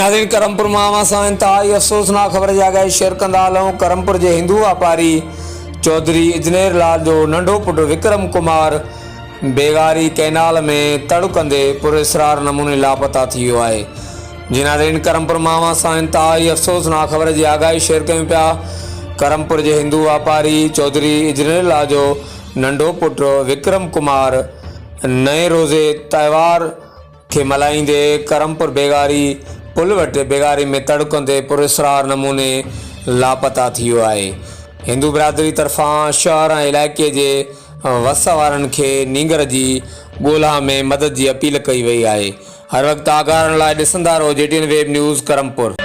नाज़रीन, करमपुर मामा सां इंतहाई अफ़सोसनाक ख़बर जी आगाही शेयर कंदा हलूं। करमपुर जे हिंदू वापारी चौधरी इजनेर लाल जो नंढो पुटु विक्रम कुमार बेगारी कैनाल में तड़ु कंदे पुरस्रार नमूने लापता थी वियो आहे। जी नाज़रीन, करमपुर मामा सां इंतहाई अफ़सोसनाक ख़बर जी आगाही शेयर कयूं पिया। करमपुर जे हिंदू वापारी चौधरी इजनेर लाल जो नंढो पुटु विक्रम कुमार नए रोज़े त्योहार के मल्हाईंदे करमपुर बेगारी पुल वटि बेगारी में तड़ु कंदे पुरस्रार नमूने लापता थी वियो आहे। हिंदू बिरादरी तरफ़ां शहर ऐं इलाइक़े जे वस वारनि खे नींगर जी ॻोल्हा में मदद जी अपील कई वई आहे। हर वक़्तु आगाहनि लाइ ॾिसंदा रहो JTN वेब न्यूज़ करमपुर।